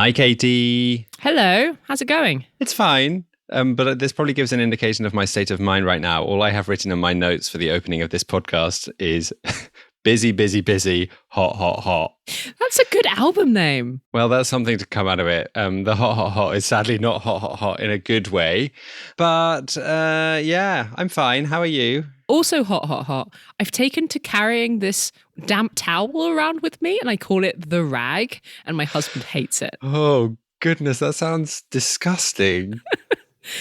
Hi, Katy. Hello. How's it going? It's fine. But this probably gives an indication of my state of mind right now. All I have written in my notes for the opening of this podcast is busy, busy, busy, hot, hot, hot. That's a good album name. Well, that's something to come out of it. The hot, hot, hot is sadly not hot, hot, hot in a good way. But yeah, I'm fine. How are you? Also hot, hot, hot. I've taken to carrying this damp towel around with me and I call it the rag and my husband hates it. Oh, goodness, that sounds disgusting.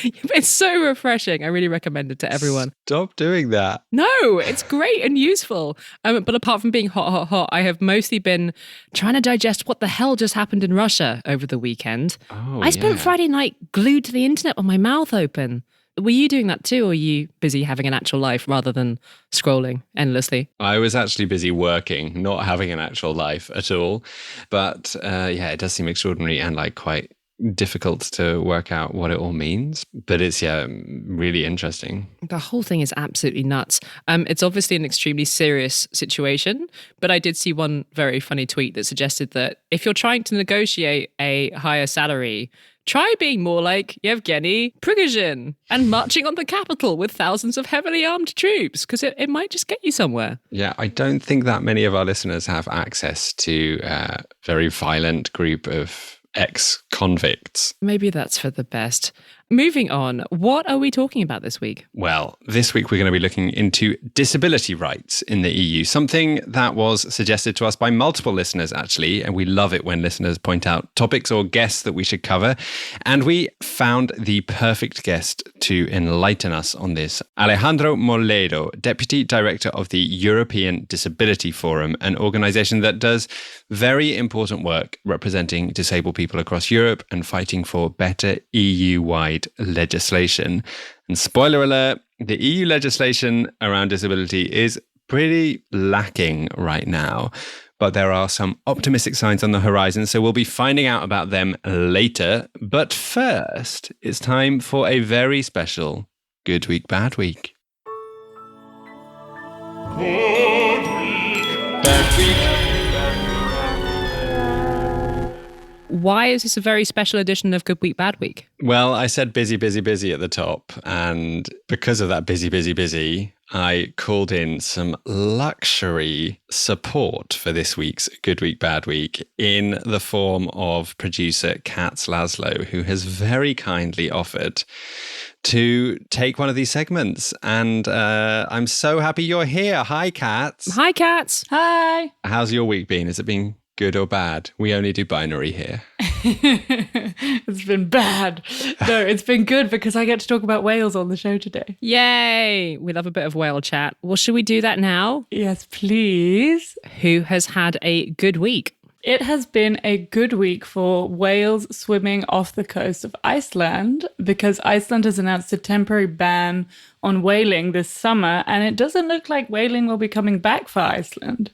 It's so refreshing. I really recommend it to everyone. Stop doing that. No, it's great and useful. But apart from being hot, hot, hot, I have mostly been trying to digest what the hell just happened in Russia over the weekend. Oh, I spent Friday night glued to the internet with my mouth open. Were you doing that too, or are you busy having an actual life rather than scrolling endlessly? I was actually busy working, not having an actual life at all. But yeah, it does seem extraordinary and like quite difficult to work out what it all means. But it's, yeah, really interesting. The whole thing is absolutely nuts. It's obviously an extremely serious situation, but I did see one very funny tweet that suggested that if you're trying to negotiate a higher salary, try being more like Yevgeny Prigozhin and marching on the capital with thousands of heavily armed troops, because it might just get you somewhere. Yeah, I don't think that many of our listeners have access to a very violent group of ex-convicts. Maybe that's for the best. Moving on, what are we talking about this week? Well, this week we're going to be looking into disability rights in the EU, something that was suggested to us by multiple listeners, actually, and we love it when listeners point out topics or guests that we should cover. And we found the perfect guest to enlighten us on this. Alejandro Moledo, Deputy Director of the European Disability Forum, an organization that does very important work representing disabled people across Europe and fighting for better EU-wide legislation. And spoiler alert, the EU legislation around disability is pretty lacking right now, but there are some optimistic signs on the horizon, so we'll be finding out about them later. But first, it's time for a very special Good Week, Bad Week. Good week, bad week. Why is this a very special edition of Good Week, Bad Week? Well, I said busy, busy, busy at the top. And because of that busy, busy, busy, I called in some luxury support for this week's Good Week, Bad Week in the form of producer Katz Laszlo, who has very kindly offered to take one of these segments. And I'm so happy you're here. Hi, Katz. Hi, Katz. Hi. How's your week been? Has it been good or bad? We only do binary here. It's been bad. No, it's been good because I get to talk about Wales on the show today. Yay! We love a bit of whale chat. Well, should we do that now? Yes, please. Who has had a good week? It has been a good week for whales swimming off the coast of Iceland because Iceland has announced a temporary ban on whaling this summer, and it doesn't look like whaling will be coming back for Iceland.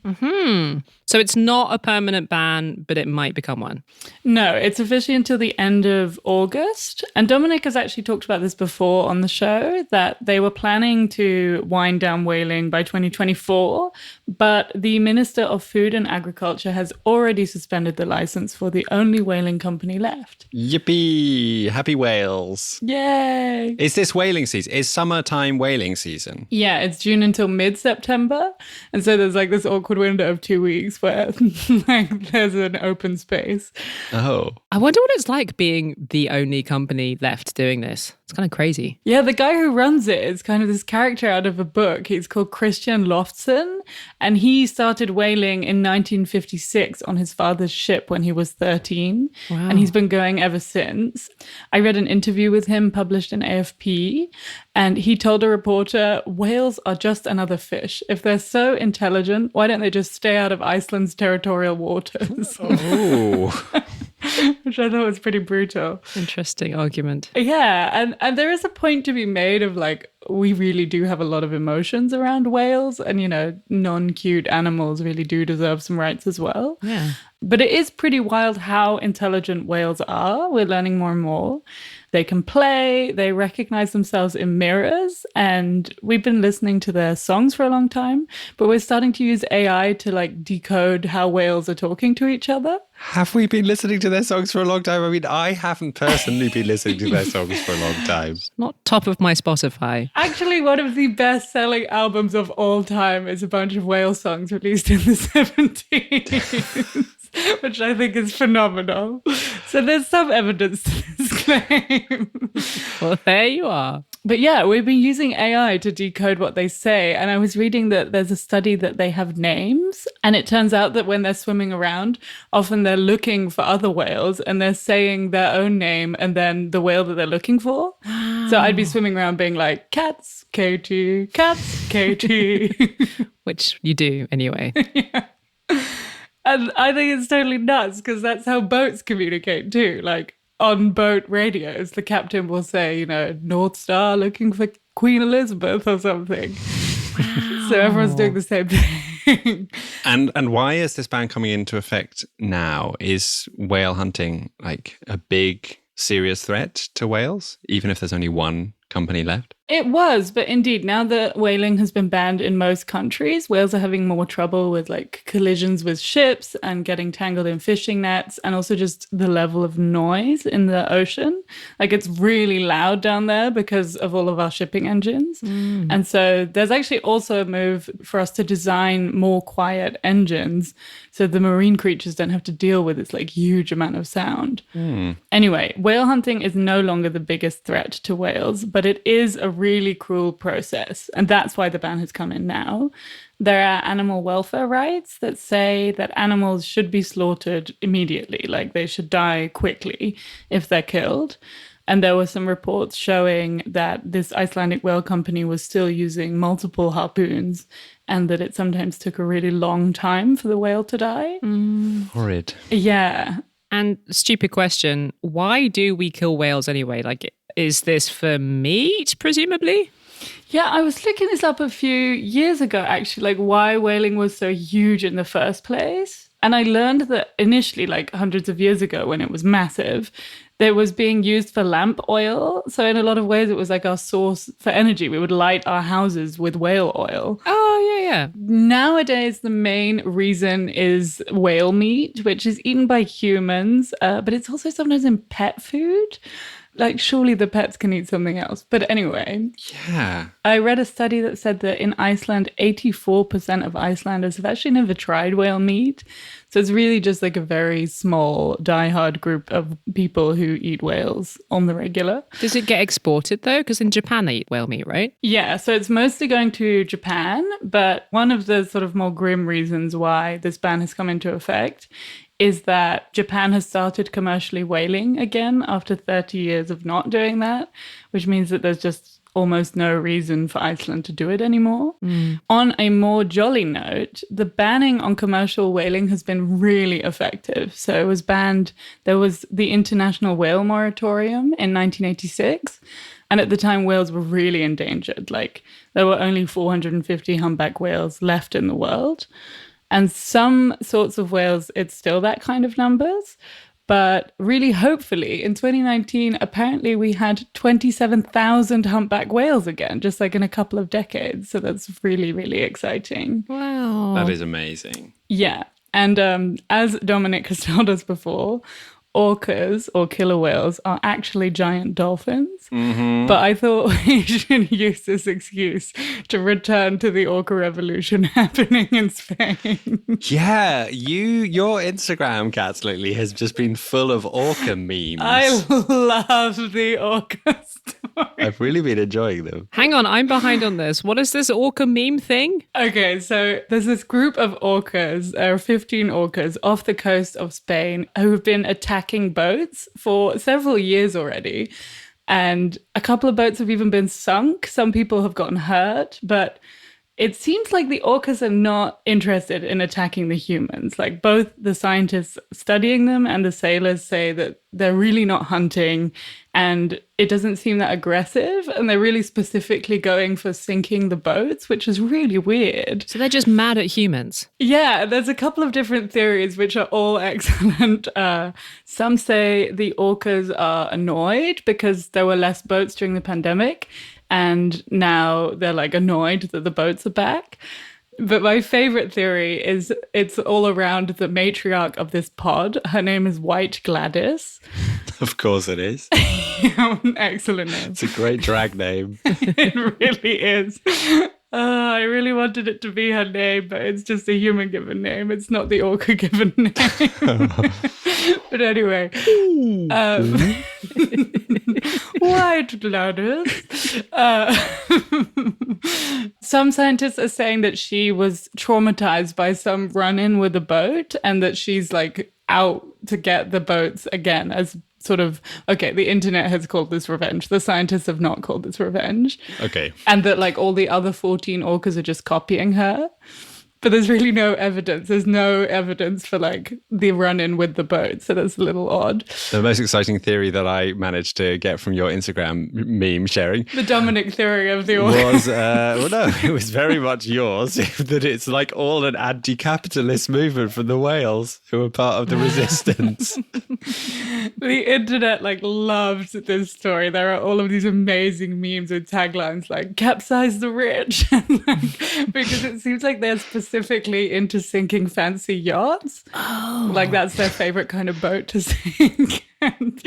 So it's not a permanent ban, but it might become one. No, it's officially until the end of August. And Dominic has actually talked about this before on the show, that they were planning to wind down whaling by 2024, but the Minister of Food and Agriculture has already suspended the license for the only whaling company left. Yippee! Happy whales. Yay! Is this whaling season? Is summertime whaling season? Yeah, it's June until mid-September. And so there's like this awkward window of 2 weeks where like there's an open space. Oh. I wonder what it's like being the only company left doing this. It's kind of crazy. Yeah, the guy who runs it is kind of this character out of a book. He's called Christian Loftsson, and he started whaling in 1956 on his father's ship when he was 13. Wow. And he's been going ever since. I read an interview with him published in AFP, and he told a reporter, whales are just another fish. If they're so intelligent, why don't they just stay out of Iceland's territorial waters? Oh. Which I thought was pretty brutal. Interesting argument. Yeah, and there is a point to be made of like, we really do have a lot of emotions around whales, and, you know, non-cute animals really do deserve some rights as well. Yeah. But it is pretty wild how intelligent whales are. We're learning more and more. They can play, they recognize themselves in mirrors, and we've been listening to their songs for a long time, but we're starting to use AI to like decode how whales are talking to each other. Have we been listening to their songs for a long time? I mean, I haven't personally been listening to their songs for a long time. Not top of my Spotify. Actually, one of the best-selling albums of all time is a bunch of whale songs released in the 70s, which I think is phenomenal. So there's some evidence to this claim. Well, there you are. But yeah, we've been using AI to decode what they say. And I was reading that there's a study that they have names. And it turns out that when they're swimming around, often they're looking for other whales and they're saying their own name and then the whale that they're looking for. Wow. So I'd be swimming around being like, Katz, Katy, Katz, Katy. Which you do anyway. Yeah. And I think it's totally nuts because that's how boats communicate too. Like, on boat radios, the captain will say, North Star looking for Queen Elizabeth or something. Wow. So everyone's doing the same thing. And why is this ban coming into effect now? Is whale hunting like a big, serious threat to whales, even if there's only one company left? It was, but indeed, now that whaling has been banned in most countries, whales are having more trouble with like collisions with ships and getting tangled in fishing nets, and also just the level of noise in the ocean. Like it's really loud down there because of all of our shipping engines. And so there's actually also a move for us to design more quiet engines so the marine creatures don't have to deal with this like huge amount of sound. Anyway, whale hunting is no longer the biggest threat to whales, but it is a really cruel process. And that's why the ban has come in now. There are animal welfare rights that say that animals should be slaughtered immediately, like they should die quickly if they're killed. And there were some reports showing that this Icelandic whale company was still using multiple harpoons and that it sometimes took a really long time for the whale to die. Horrid. Yeah. And stupid question, why do we kill whales anyway? Like, is this for meat, presumably? Yeah, I was looking this up a few years ago, actually, like why whaling was so huge in the first place. And I learned that initially, like hundreds of years ago when it was massive, it was being used for lamp oil. So in a lot of ways, it was like our source for energy. We would light our houses with whale oil. Oh, yeah. Nowadays, the main reason is whale meat, which is eaten by humans, but it's also sometimes in pet food. Like, surely the pets can eat something else. But anyway. Yeah. I read a study that said that in Iceland, 84% of Icelanders have actually never tried whale meat. So it's really just like a very small, diehard group of people who eat whales on the regular. Does it get exported, though? Because in Japan, they eat whale meat, right? Yeah, so it's mostly going to Japan. But one of the sort of more grim reasons why this ban has come into effect is that Japan has started commercially whaling again after 30 years of not doing that, which means that there's just almost no reason for Iceland to do it anymore. On a more jolly note, the banning on commercial whaling has been really effective. So it was banned, there was the International Whale Moratorium in 1986. And at the time, whales were really endangered. Like, there were only 450 humpback whales left in the world. And some sorts of whales, it's still that kind of numbers. But really, hopefully, in 2019, apparently we had 27,000 humpback whales again, just like in a couple of decades. So that's really, really exciting. Wow. That is amazing. Yeah. And as Dominic has told us before, orcas or killer whales are actually giant dolphins. But I thought we should use this excuse to return to the orca revolution happening in Spain. Yeah, your Instagram, Katz, lately has just been full of orca memes. I love the orca story. I've really been enjoying them. Hang on, I'm behind on this. What is this orca meme thing? Okay, so there's this group of orcas, 15 orcas off the coast of Spain who have been attacking boats for several years already. And a couple of boats have even been sunk. Some people have gotten hurt, but it seems like the orcas are not interested in attacking the humans. Like both the scientists studying them and the sailors say that they're really not hunting and it doesn't seem that aggressive. And they're really specifically going for sinking the boats, which is really weird. So they're just mad at humans. Yeah, there's a couple of different theories which are all excellent. Some say the orcas are annoyed because there were less boats during the pandemic. And now they're like annoyed that the boats are back. But my favorite theory is it's all around the matriarch of this pod. Her name is White Gladys. Of course it is. Excellent name. It's a great drag name. It really is. I really wanted it to be her name, but it's just a human given name. It's not the orca given name. But anyway. White Gladys. Some scientists are saying that she was traumatized by some run-in with a boat and that she's like out to get the boats again as sort of, okay, the internet has called this revenge. The scientists have not called this revenge. Okay. And that like all the other 14 orcas are just copying her. But there's really no evidence. There's no evidence for like the run-in with the boat. So that's a little odd. The most exciting theory that I managed to get from your Instagram meme sharing. The Dominic theory of the orca. Was, well, no, it was very much yours. That it's like all an anti-capitalist movement from the whales who were part of the resistance. The internet like loved this story. There are all of these amazing memes with taglines like "capsize the rich," because it seems like they're specifically into sinking fancy yachts. Oh. Like that's their favorite kind of boat to sink. And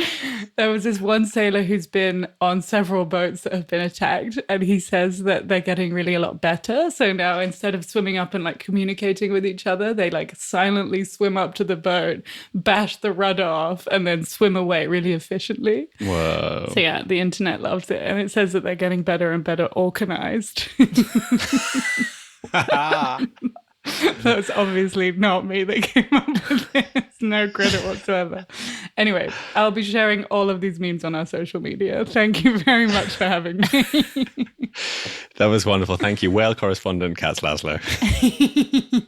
there was this one sailor who's been on several boats that have been attacked, and he says that they're getting really a lot better. So now instead of swimming up and like communicating with each other, they like silently swim up to the boat, bash the rudder off, and then swim away really efficiently. Whoa. So yeah, the internet loves it. And it says that they're getting better and better organized. That's obviously not me that came up with this. No credit whatsoever. Anyway, I'll be sharing all of these memes on our social media. Thank you very much for having me. That was wonderful. Thank you. Whale correspondent Katz Laszlo.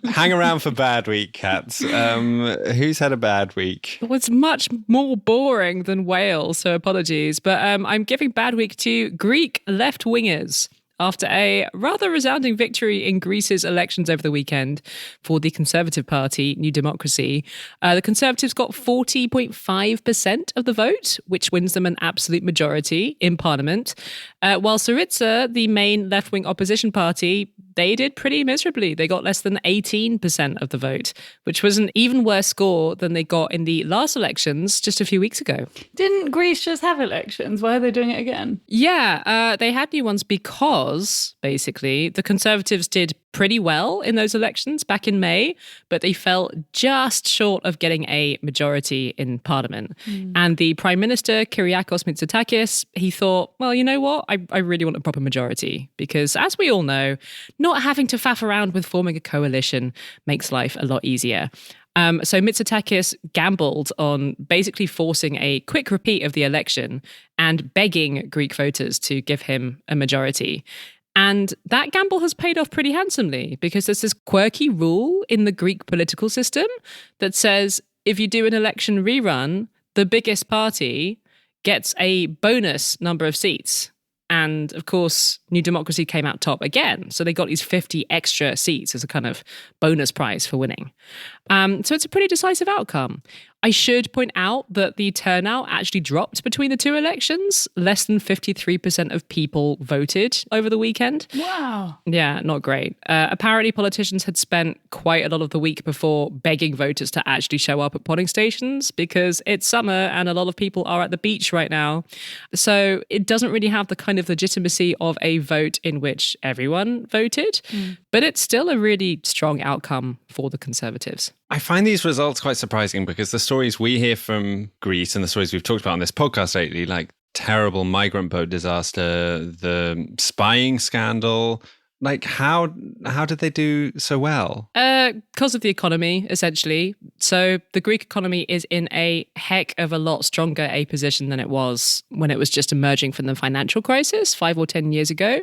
Hang around for bad week, Katz. Who's had a bad week? Well, it's much more boring than Wales, so apologies. But I'm giving bad week to Greek left-wingers. After a rather resounding victory in Greece's elections over the weekend for the Conservative Party, New Democracy, the Conservatives got 40.5% of the vote, which wins them an absolute majority in Parliament. While Syriza, the main left-wing opposition party, they did pretty miserably. They got less than 18% of the vote, which was an even worse score than they got in the last elections just a few weeks ago. Didn't Greece just have elections? Why are they doing it again? Yeah, they had new ones because basically the Conservatives did pretty well in those elections back in May, but they fell just short of getting a majority in Parliament. And the Prime Minister, Kyriakos Mitsotakis, he thought, well, you know what? I really want a proper majority because, as we all know, not having to faff around with forming a coalition makes life a lot easier. So Mitsotakis gambled on basically forcing a quick repeat of the election and begging Greek voters to give him a majority. And that gamble has paid off pretty handsomely because there's this quirky rule in the Greek political system that says if you do an election rerun, the biggest party gets a bonus number of seats. And of course, New Democracy came out top again. So they got these 50 extra seats as a kind of bonus prize for winning. So it's a pretty decisive outcome. I should point out that the turnout actually dropped between the two elections. Less than 53% of people voted over the weekend. Wow. Yeah, not great. Apparently, politicians had spent quite a lot of the week before begging voters to actually show up at polling stations because it's summer and a lot of people are at the beach right now. So it doesn't really have the kind of legitimacy of a vote in which everyone voted, but it's still a really strong outcome for the Conservatives. I find these results quite surprising because the stories we hear from Greece and the stories we've talked about on this podcast lately, like terrible migrant boat disaster, the spying scandal, like how did they do so well? Because of the economy, essentially. So the Greek economy is in a heck of a lot stronger a position than it was when it was just emerging from the financial crisis 5 or 10 years ago.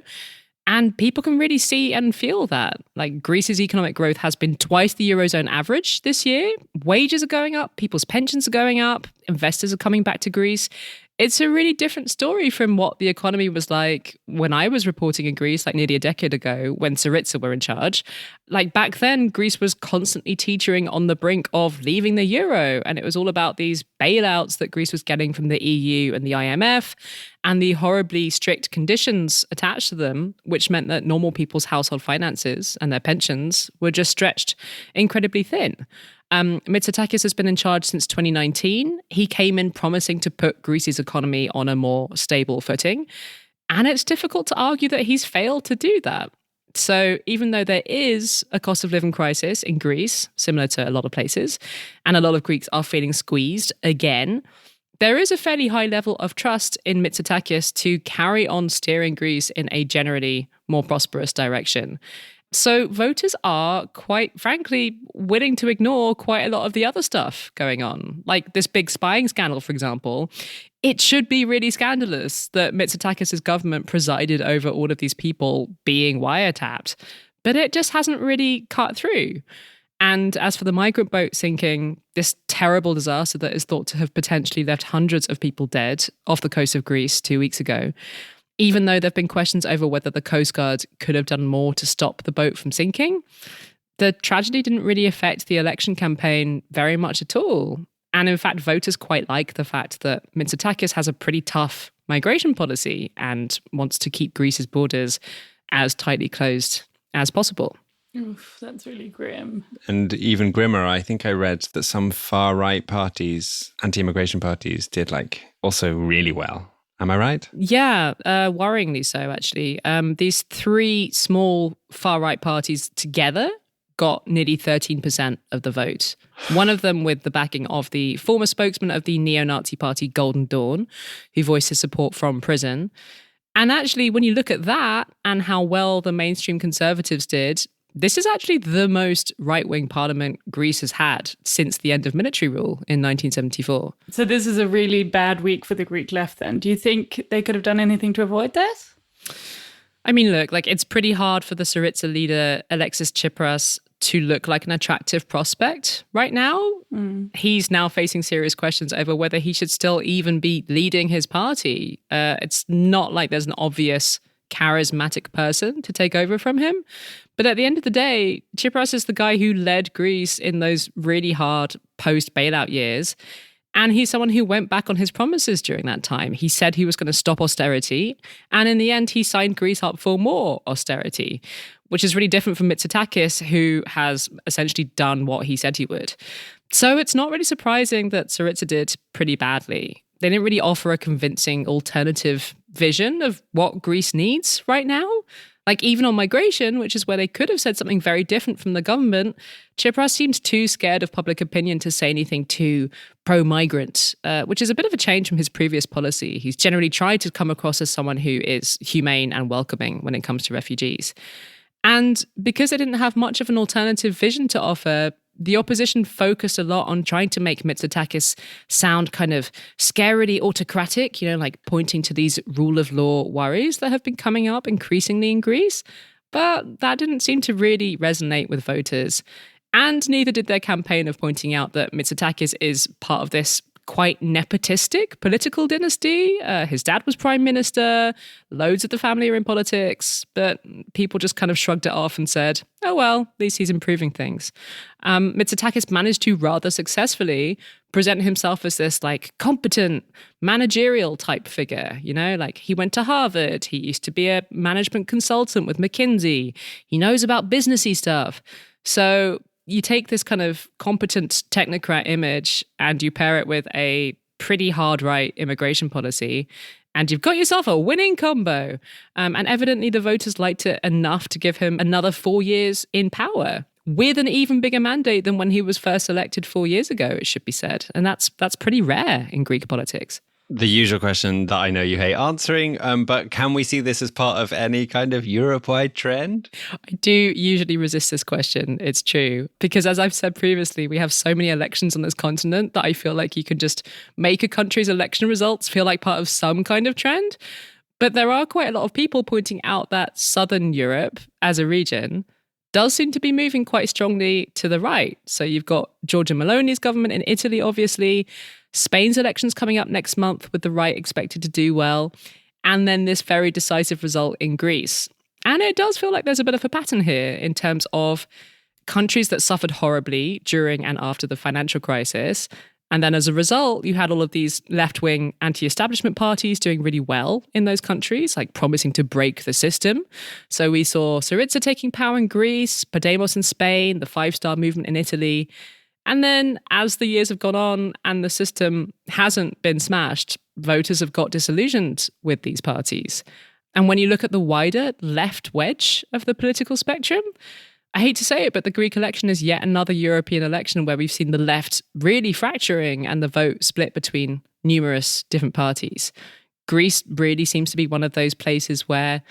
And people can really see and feel that. Like Greece's economic growth has been twice the Eurozone average this year. Wages are going up, people's pensions are going up, investors are coming back to Greece. It's a really different story from what the economy was like when I was reporting in Greece, like nearly a decade ago, when Syriza were in charge. Like back then, Greece was constantly teetering on the brink of leaving the euro. And it was all about these bailouts that Greece was getting from the EU and the IMF and the horribly strict conditions attached to them, which meant that normal people's household finances and their pensions were just stretched incredibly thin. Mitsotakis has been in charge since 2019. He came in promising to put Greece's economy on a more stable footing. And it's difficult to argue that he's failed to do that. So even though there is a cost of living crisis in Greece, similar to a lot of places, and a lot of Greeks are feeling squeezed again, there is a fairly high level of trust in Mitsotakis to carry on steering Greece in a generally more prosperous direction. So voters are, quite frankly, willing to ignore quite a lot of the other stuff going on. Like this big spying scandal, for example. It should be really scandalous that Mitsotakis' government presided over all of these people being wiretapped. But it just hasn't really cut through. And as for the migrant boat sinking, this terrible disaster that is thought to have potentially left hundreds of people dead off the coast of Greece 2 weeks ago, even though there have been questions over whether the Coast Guard could have done more to stop the boat from sinking, the tragedy didn't really affect the election campaign very much at all. And in fact, voters quite like the fact that Mitsotakis has a pretty tough migration policy and wants to keep Greece's borders as tightly closed as possible. Oof, that's really grim. And even grimmer, I think I read that some far-right parties, anti-immigration parties, did also really well. Am I right? Yeah, worryingly so, actually. These three small far-right parties together got nearly 13% of the vote. One of them with the backing of the former spokesman of the neo-Nazi party Golden Dawn, who voiced his support from prison. And actually, when you look at that and how well the mainstream Conservatives did, this is actually the most right-wing parliament Greece has had since the end of military rule in 1974. So this is a really bad week for the Greek left then. Do you think they could have done anything to avoid this? I mean, look, it's pretty hard for the Syriza leader, Alexis Tsipras, to look like an attractive prospect right now. He's now facing serious questions over whether he should still even be leading his party. It's not like there's an obvious charismatic person to take over from him. But at the end of the day, Tsipras is the guy who led Greece in those really hard post-bailout years. And he's someone who went back on his promises during that time. He said he was going to stop austerity. And in the end, he signed Greece up for more austerity, which is really different from Mitsotakis, who has essentially done what he said he would. So it's not really surprising that Syriza did pretty badly. They didn't really offer a convincing alternative vision of what Greece needs right now. Even on migration, which is where they could have said something very different from the government, Tsipras seems too scared of public opinion to say anything too pro-migrant, which is a bit of a change from his previous policy. He's generally tried to come across as someone who is humane and welcoming when it comes to refugees. And because they didn't have much of an alternative vision to offer, the opposition focused a lot on trying to make Mitsotakis sound kind of scarily autocratic, pointing to these rule of law worries that have been coming up increasingly in Greece. But that didn't seem to really resonate with voters. And neither did their campaign of pointing out that Mitsotakis is part of this quite nepotistic political dynasty. His dad was prime minister, loads of the family are in politics, but people just kind of shrugged it off and said, oh, well, at least he's improving things. Mitsotakis managed to rather successfully present himself as this competent managerial type figure, he went to Harvard, he used to be a management consultant with McKinsey, he knows about businessy stuff. So you take this kind of competent technocrat image and you pair it with a pretty hard right immigration policy, and you've got yourself a winning combo. And evidently the voters liked it enough to give him another 4 years in power, with an even bigger mandate than when he was first elected 4 years ago, it should be said. And that's pretty rare in Greek politics. The usual question that I know you hate answering, but can we see this as part of any kind of Europe-wide trend? I do usually resist this question, it's true. Because as I've said previously, we have so many elections on this continent that I feel like you can just make a country's election results feel like part of some kind of trend. But there are quite a lot of people pointing out that Southern Europe as a region does seem to be moving quite strongly to the right. So you've got Giorgia Meloni's government in Italy, obviously. Spain's elections coming up next month with the right expected to do well. And then this very decisive result in Greece. And it does feel like there's a bit of a pattern here in terms of countries that suffered horribly during and after the financial crisis. And then as a result, you had all of these left-wing anti-establishment parties doing really well in those countries, like promising to break the system. So we saw Syriza taking power in Greece, Podemos in Spain, the Five-Star Movement in Italy. And then as the years have gone on and the system hasn't been smashed, voters have got disillusioned with these parties. And when you look at the wider left wedge of the political spectrum, I hate to say it, but the Greek election is yet another European election where we've seen the left really fracturing and the vote split between numerous different parties. Greece really seems to be one of those places where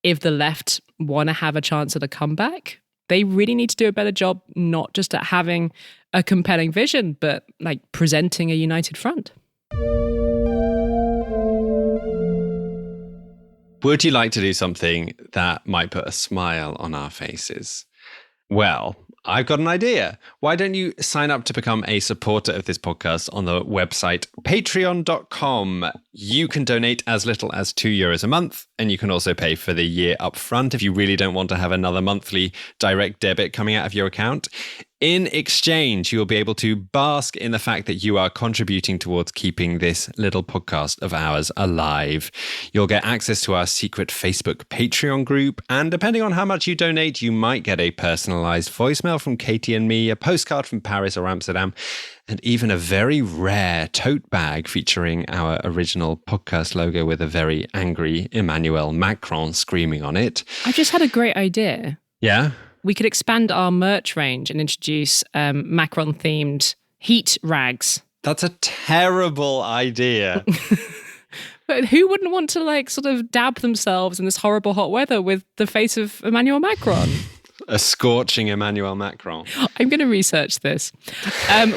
if the left want to have a chance at a comeback, they really need to do a better job, not just at having a compelling vision, but like presenting a united front. Would you like to do something that might put a smile on our faces? Well, I've got an idea. Why don't you sign up to become a supporter of this podcast on the website patreon.com. You can donate as little as €2 a month, and you can also pay for the year up front if you really don't want to have another monthly direct debit coming out of your account. In exchange, you'll be able to bask in the fact that you are contributing towards keeping this little podcast of ours alive. You'll get access to our secret Facebook Patreon group, and depending on how much you donate, you might get a personalized voicemail from Katy and me, a postcard from Paris or Amsterdam, and even a very rare tote bag featuring our original podcast logo with a very angry Emmanuel Macron screaming on it. I just had a great idea. Yeah? We could expand our merch range and introduce Macron-themed heat rags. That's a terrible idea. But who wouldn't want to like sort of dab themselves in this horrible hot weather with the face of Emmanuel Macron? A scorching Emmanuel Macron. I'm going to research this.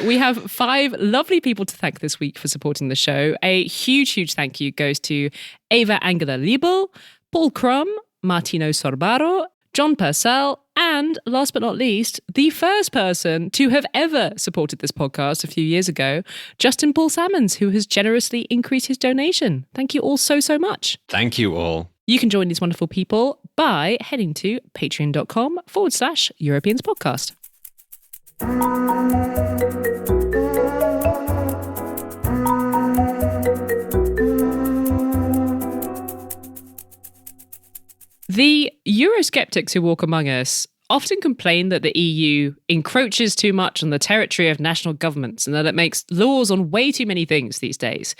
We have 5 lovely people to thank this week for supporting the show. A huge, huge thank you goes to Eva Angela Liebel, Paul Crum, Martino Sorbaro, John Purcell, and last but not least, the first person to have ever supported this podcast a few years ago, Justin Paul Salmons, who has generously increased his donation. Thank you all so, so much. Thank you all. You can join these wonderful people by heading to patreon.com/Europeans podcast. The Eurosceptics who walk among us often complain that the EU encroaches too much on the territory of national governments and that it makes laws on way too many things these days.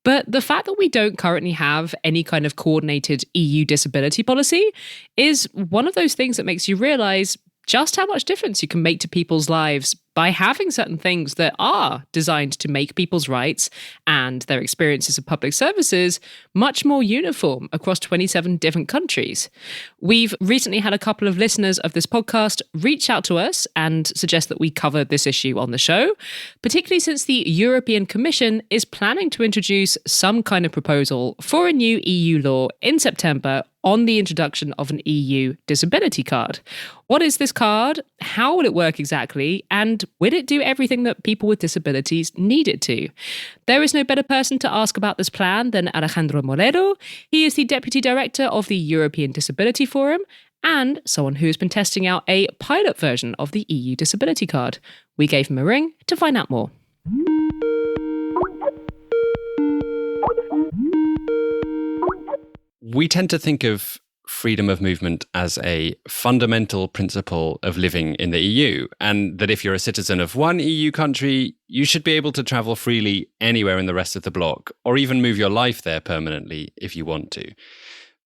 But the fact that we don't currently have any kind of coordinated EU disability policy is one of those things that makes you realize just how much difference you can make to people's lives by having certain things that are designed to make people's rights and their experiences of public services much more uniform across 27 different countries. We've recently had a couple of listeners of this podcast reach out to us and suggest that we cover this issue on the show, particularly since the European Commission is planning to introduce some kind of proposal for a new EU law in September on the introduction of an EU disability card. What is this card? How will it work exactly? And will it do everything that people with disabilities need it to? There is no better person to ask about this plan than Alejandro Moledo. He is the Deputy Director of the European Disability Forum and someone who has been testing out a pilot version of the EU disability card. We gave him a ring to find out more. We tend to think of freedom of movement as a fundamental principle of living in the EU, and that if you're a citizen of one EU country, you should be able to travel freely anywhere in the rest of the bloc, or even move your life there permanently if you want to.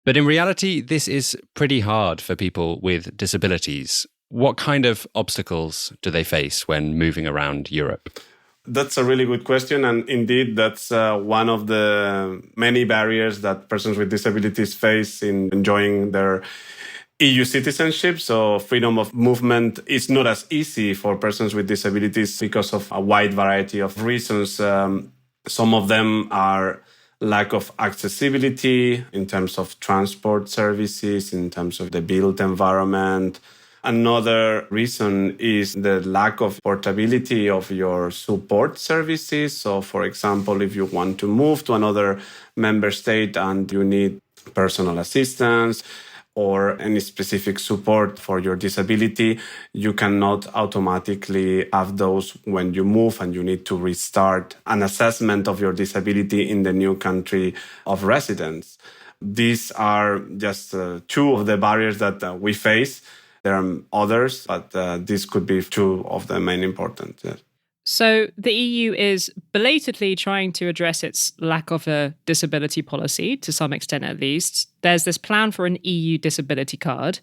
But in reality, this is pretty hard for people with disabilities. What kind of obstacles do they face when moving around Europe? That's a really good question. And indeed, that's one of the many barriers that persons with disabilities face in enjoying their EU citizenship. So freedom of movement is not as easy for persons with disabilities because of a wide variety of reasons. Some of them are lack of accessibility in terms of transport services, in terms of the built environment. Another reason is the lack of portability of your support services. So, for example, if you want to move to another member state and you need personal assistance or any specific support for your disability, you cannot automatically have those when you move and you need to restart an assessment of your disability in the new country of residence. These are just two of the barriers that we face. There are others, but this could be two of the main important. Yes. So the EU is belatedly trying to address its lack of a disability policy, to some extent at least. There's this plan for an EU disability card.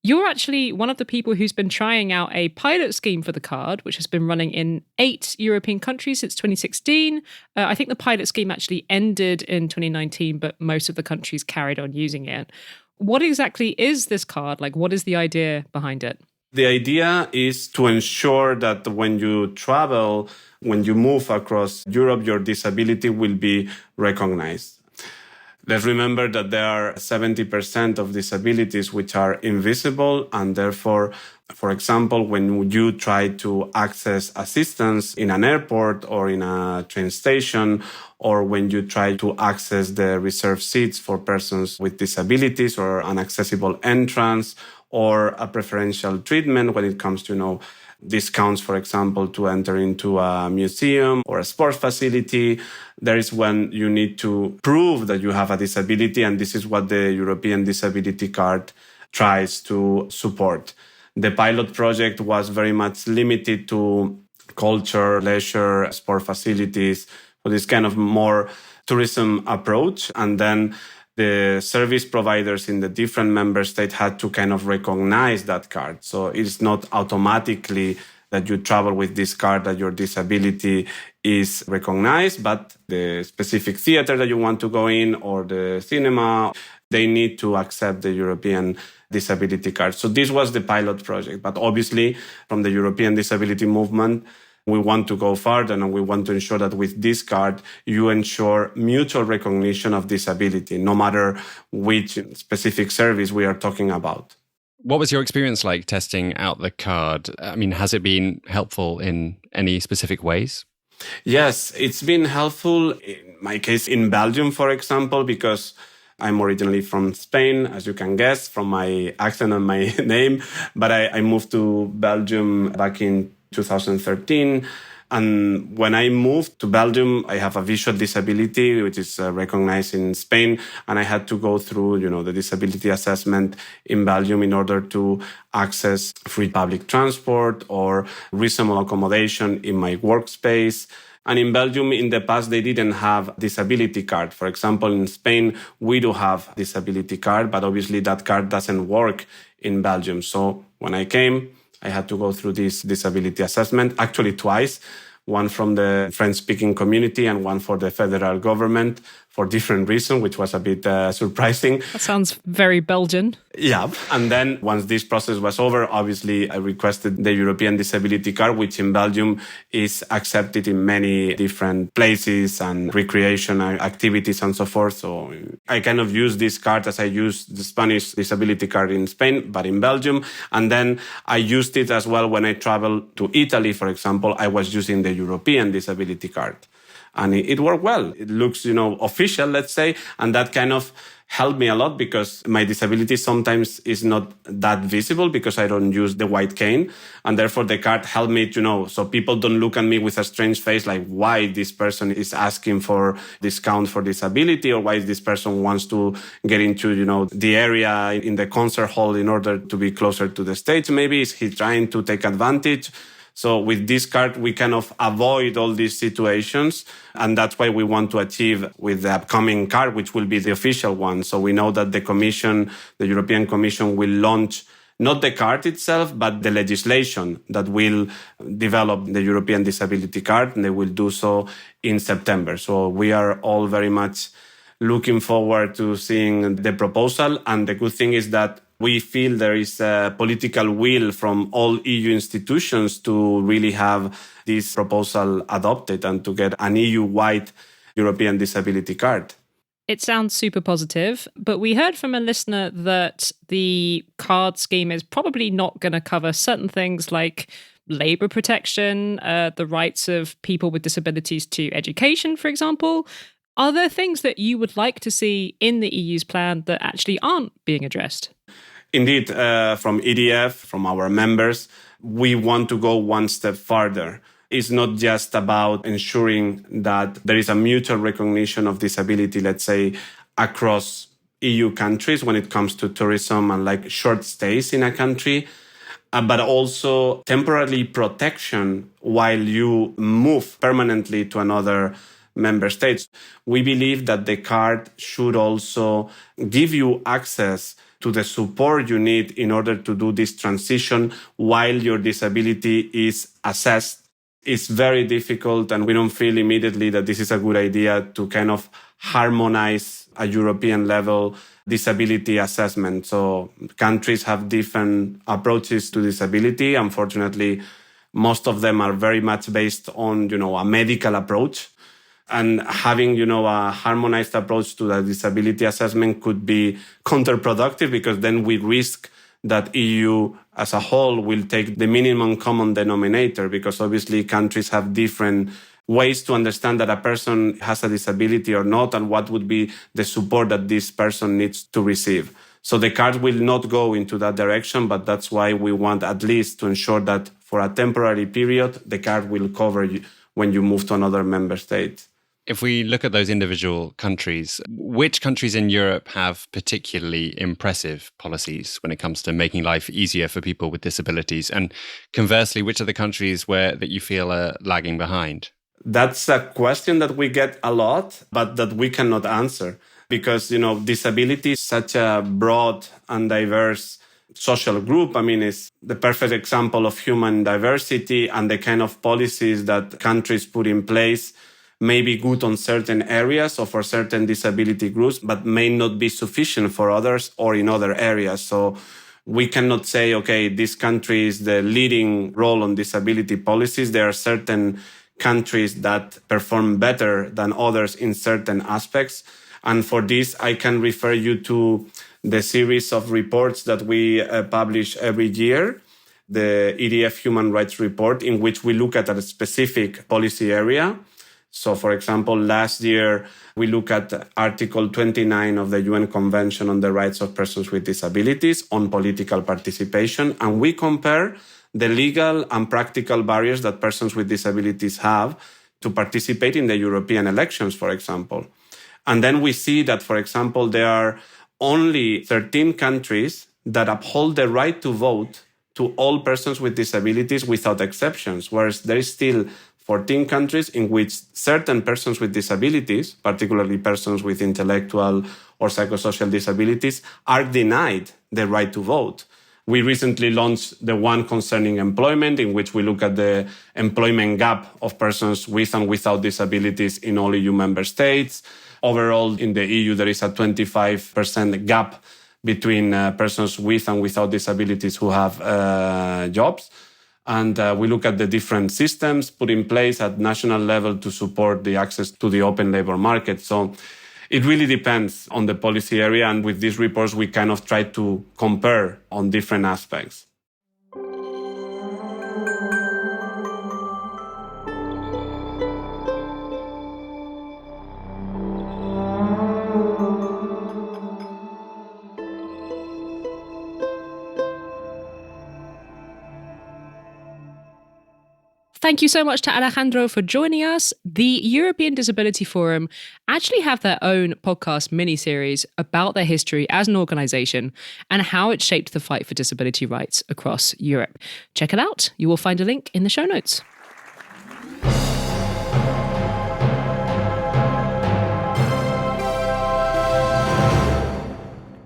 You're actually one of the people who's been trying out a pilot scheme for the card, which has been running in 8 European countries since 2016. I think the pilot scheme actually ended in 2019, but most of the countries carried on using it. What exactly is this card? Like, what is the idea behind it? The idea is to ensure that when you travel, when you move across Europe, your disability will be recognized. Let's remember that there are 70% of disabilities which are invisible, and therefore, for example, when you try to access assistance in an airport or in a train station, or when you try to access the reserved seats for persons with disabilities or an accessible entrance, or a preferential treatment when it comes to, discounts, for example, to enter into a museum or a sports facility. There is when you need to prove that you have a disability, and this is what the European Disability Card tries to support. The pilot project was very much limited to culture, leisure, sport facilities, for this kind of more tourism approach. And then the service providers in the different member states had to kind of recognize that card. So it's not automatically that you travel with this card that your disability is recognized, but the specific theater that you want to go in or the cinema, they need to accept the European disability card. So this was the pilot project. But obviously, from the European disability movement, we want to go further, and we want to ensure that with this card, you ensure mutual recognition of disability, no matter which specific service we are talking about. What was your experience like testing out the card? I mean, has it been helpful in any specific ways? Yes, it's been helpful in my case in Belgium, for example, because I'm originally from Spain, as you can guess, from my accent and my name. But I moved to Belgium back in 2013. And when I moved to Belgium, I have a visual disability, which is recognized in Spain. And I had to go through, the disability assessment in Belgium in order to access free public transport or reasonable accommodation in my workspace. And in Belgium, in the past, they didn't have disability card. For example, in Spain, we do have disability card, but obviously that card doesn't work in Belgium. So when I came, I had to go through this disability assessment, actually twice, one from the French-speaking community and one for the federal government for different reasons, which was a bit surprising. That sounds very Belgian. Yeah. And then once this process was over, obviously I requested the European Disability Card, which in Belgium is accepted in many different places and recreation activities and so forth. So I kind of use this card as I used the Spanish Disability Card in Spain, but in Belgium. And then I used it as well when I traveled to Italy, for example. I was using the European Disability Card. And it worked well. It looks, official, let's say. And that kind of helped me a lot because my disability sometimes is not that visible because I don't use the white cane. And therefore the card helped me to know. So people don't look at me with a strange face like why this person is asking for discount for disability or why this person wants to get into, the area in the concert hall in order to be closer to the stage. Maybe is he trying to take advantage? So with this card, we kind of avoid all these situations. And that's why we want to achieve with the upcoming card, which will be the official one. So we know that the European Commission will launch not the card itself, but the legislation that will develop the European Disability Card. And they will do so in September. So we are all very much looking forward to seeing the proposal. And the good thing is that we feel there is a political will from all EU institutions to really have this proposal adopted and to get an EU-wide European Disability Card. It sounds super positive, but we heard from a listener that the card scheme is probably not going to cover certain things like labor protection, the rights of people with disabilities to education, for example. Are there things that you would like to see in the EU's plan that actually aren't being addressed? Indeed, from EDF, from our members, we want to go one step further. It's not just about ensuring that there is a mutual recognition of disability, let's say, across EU countries when it comes to tourism and like short stays in a country, but also temporary protection while you move permanently to another member state. We believe that the card should also give you access to the support you need in order to do this transition while your disability is assessed. It's very difficult, and we don't feel immediately that this is a good idea to kind of harmonize a European level disability assessment. So countries have different approaches to disability. Unfortunately, most of them are very much based on, a medical approach. And having, a harmonized approach to the disability assessment could be counterproductive, because then we risk that EU as a whole will take the minimum common denominator, because obviously countries have different ways to understand that a person has a disability or not, and what would be the support that this person needs to receive. So the card will not go into that direction, but that's why we want at least to ensure that for a temporary period, the card will cover you when you move to another member state. If we look at those individual countries, which countries in Europe have particularly impressive policies when it comes to making life easier for people with disabilities? And conversely, which are the countries that you feel are lagging behind? That's a question that we get a lot, but that we cannot answer, because, disability is such a broad and diverse social group. I mean, it's the perfect example of human diversity, and the kind of policies that countries put in place may be good on certain areas or for certain disability groups, but may not be sufficient for others or in other areas. So we cannot say, okay, this country is the leading role on disability policies. There are certain countries that perform better than others in certain aspects. And for this, I can refer you to the series of reports that we publish every year, the EDF Human Rights Report, in which we look at a specific policy area. So, for example, last year, we look at Article 29 of the UN Convention on the Rights of Persons with Disabilities on political participation, and we compare the legal and practical barriers that persons with disabilities have to participate in the European elections, for example. And then we see that, for example, there are only 13 countries that uphold the right to vote to all persons with disabilities without exceptions, whereas there is still 14 countries in which certain persons with disabilities, particularly persons with intellectual or psychosocial disabilities, are denied the right to vote. We recently launched the one concerning employment, in which we look at the employment gap of persons with and without disabilities in all EU member states. Overall, in the EU, there is a 25% gap between persons with and without disabilities who have jobs. And we look at the different systems put in place at national level to support the access to the open labor market. So it really depends on the policy area. And with these reports, we kind of try to compare on different aspects. Thank you so much to Alejandro for joining us. The European Disability Forum actually have their own podcast mini-series about their history as an organisation and how it shaped the fight for disability rights across Europe. Check it out. You will find a link in the show notes.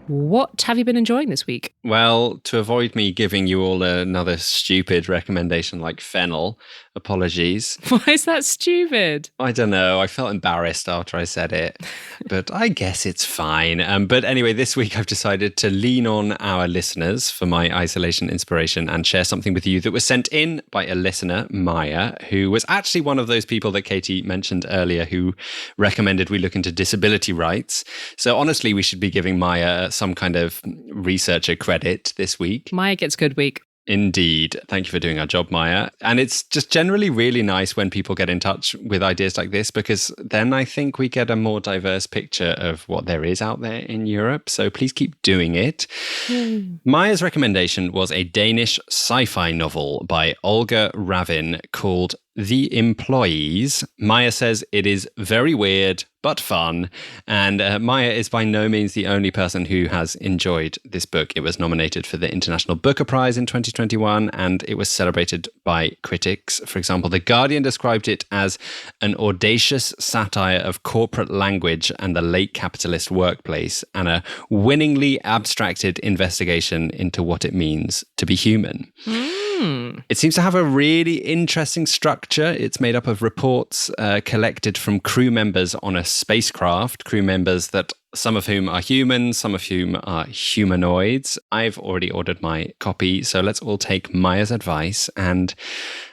What have you been enjoying this week? Well, to avoid me giving you all another stupid recommendation like fennel, apologies. Why is that stupid? I don't know. I felt embarrassed after I said it, but I guess it's fine. But anyway, this week I've decided to lean on our listeners for my isolation inspiration and share something with you that was sent in by a listener, Maya, who was actually one of those people that Katy mentioned earlier who recommended we look into disability rights. So honestly, we should be giving Maya some kind of researcher credit this week. Maya gets good week. Indeed. Thank you for doing our job, Maya. And it's just generally really nice when people get in touch with ideas like this, because then I think we get a more diverse picture of what there is out there in Europe. So please keep doing it. Maya's recommendation was a Danish sci-fi novel by Olga Ravin called The Employees. Maya says it is very weird, but fun. And Maya is by no means the only person who has enjoyed this book. It was nominated for the International Booker Prize in 2021, and it was celebrated by critics. For example, The Guardian described it as an audacious satire of corporate language and the late capitalist workplace, and a winningly abstracted investigation into what it means to be human. It seems to have a really interesting structure. It's made up of reports collected from crew members on a spacecraft, crew members that some of whom are humans, some of whom are humanoids. I've already ordered my copy, so let's all take Maya's advice and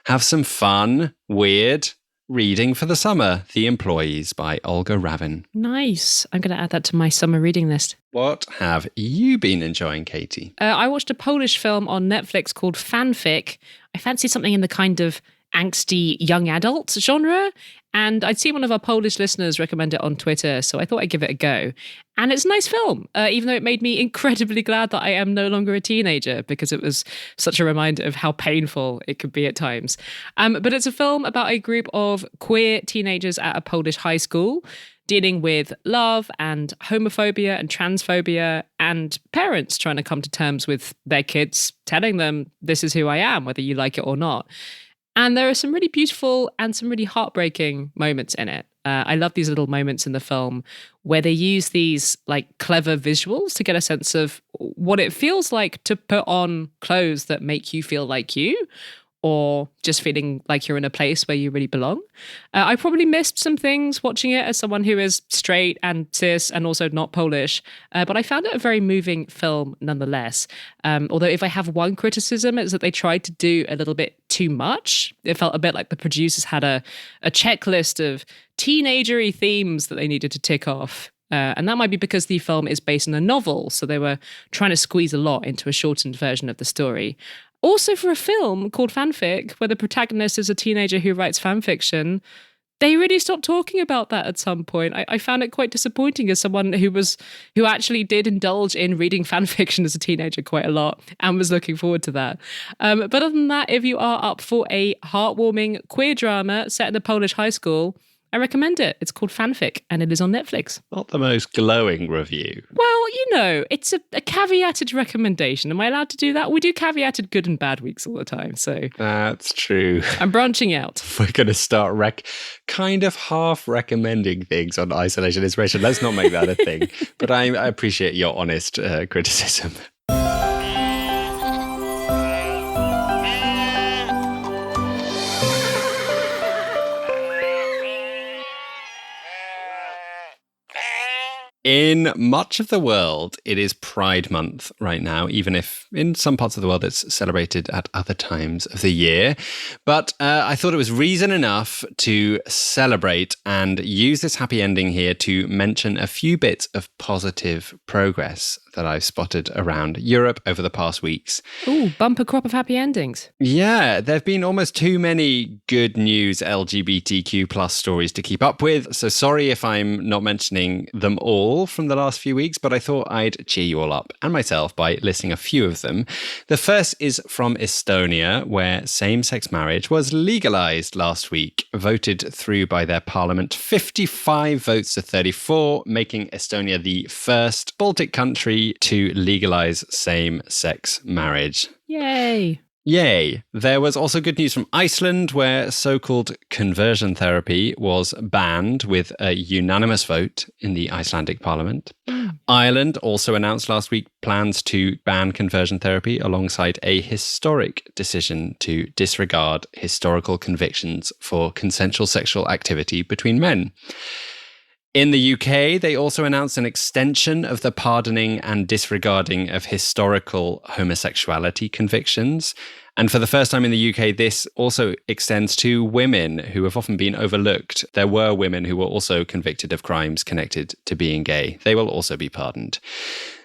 have some fun, weird reading for the summer. The Employees by Olga Ravin. Nice. I'm going to add that to my summer reading list. What have you been enjoying, Katy? I watched a Polish film on Netflix called Fanfic. I fancied something in the kind of angsty young adult genre, and I'd seen one of our Polish listeners recommend it on Twitter, so I thought I'd give it a go. And it's a nice film, even though it made me incredibly glad that I am no longer a teenager, because it was such a reminder of how painful it could be at times. But it's a film about a group of queer teenagers at a Polish high school dealing with love and homophobia and transphobia, and parents trying to come to terms with their kids telling them, this is who I am, whether you like it or not. And there are some really beautiful and some really heartbreaking moments in it. I love these little moments in the film where they use these like clever visuals to get a sense of what it feels like to put on clothes that make you feel like you, or just feeling like you're in a place where you really belong. I probably missed some things watching it as someone who is straight and cis and also not Polish, but I found it a very moving film nonetheless. Although if I have one criticism, it's that they tried to do a little bit too much. It felt a bit like the producers had a checklist of teenagery themes that they needed to tick off. And that might be because the film is based on a novel, so they were trying to squeeze a lot into a shortened version of the story. Also, for a film called Fanfic, where the protagonist is a teenager who writes fanfiction, they really stopped talking about that at some point. I found it quite disappointing as someone who actually did indulge in reading fanfiction as a teenager quite a lot and was looking forward to that. But other than that, if you are up for a heartwarming queer drama set in a Polish high school, I recommend it. It's called Fanfic, and it is on Netflix. Not the most glowing review. Well, you know, it's a caveated recommendation. Am I allowed to do that? We do caveated good and bad weeks all the time, so... That's true. I'm branching out. We're going to start kind of half recommending things on isolation inspiration. Let's not make that a thing. But I appreciate your honest criticism. In much of the world, it is Pride Month right now, even if in some parts of the world it's celebrated at other times of the year. But I thought it was reason enough to celebrate and use this happy ending here to mention a few bits of positive progress that I've spotted around Europe over the past weeks. Ooh, bumper crop of happy endings. Yeah, there have been almost too many good news LGBTQ plus stories to keep up with. So sorry if I'm not mentioning them all from the last few weeks, but I thought I'd cheer you all up and myself by listing a few of them. The first is from Estonia, where same-sex marriage was legalized last week, voted through by their parliament, 55 votes to 34, making Estonia the first Baltic country to legalize same-sex marriage. Yay. Yay. There was also good news from Iceland, where so-called conversion therapy was banned with a unanimous vote in the Icelandic parliament. Ireland also announced last week plans to ban conversion therapy alongside a historic decision to disregard historical convictions for consensual sexual activity between men. In the UK, they also announced an extension of the pardoning and disregarding of historical homosexuality convictions. And for the first time in the UK, this also extends to women who have often been overlooked. There were women who were also convicted of crimes connected to being gay. They will also be pardoned.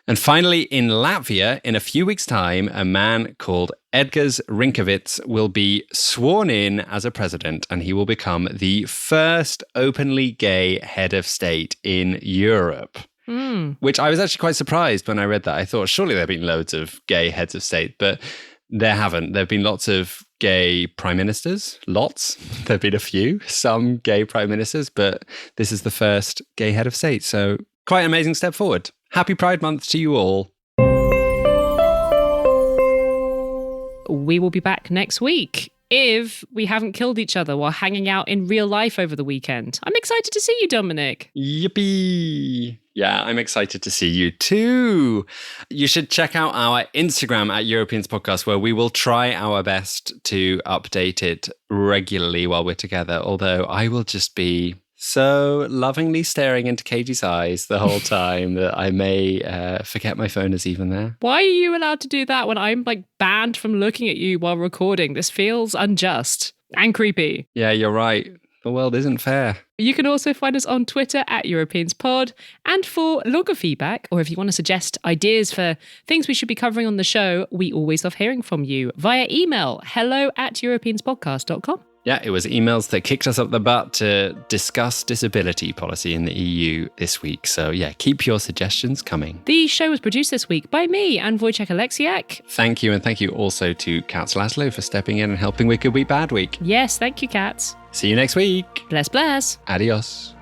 And finally, in Latvia, in a few weeks' time, a man called Edgars Rinkēvičs will be sworn in as a president, and he will become the first openly gay head of state in Europe. Which I was actually quite surprised when I read that. I thought, surely there have been loads of gay heads of state, but there haven't. There have been lots of gay prime ministers. Lots. There have been a few, some gay prime ministers, but this is the first gay head of state. So quite an amazing step forward. Happy Pride Month to you all. We will be back next week if we haven't killed each other while hanging out in real life over the weekend. I'm excited to see you, Dominic. Yippee. Yeah, I'm excited to see you too. You should check out our Instagram at Europeans Podcast, where we will try our best to update it regularly while we're together. Although I will just be so lovingly staring into Katy's eyes the whole time that I may forget my phone is even there. Why are you allowed to do that when I'm banned from looking at you while recording? This feels unjust and creepy. Yeah, you're right. The world isn't fair. You can also find us on Twitter at EuropeansPod. And for longer feedback, or if you want to suggest ideas for things we should be covering on the show, we always love hearing from you via email, hello@europeanspodcast.com. Yeah, it was emails that kicked us up the butt to discuss disability policy in the EU this week. So yeah, keep your suggestions coming. The show was produced this week by me and Wojciech Oleksiak. Thank you, and thank you also to Katz Laszlo for stepping in and helping with Good Week, Bad Week. Yes, thank you, Katz. See you next week. Bless, bless. Adios.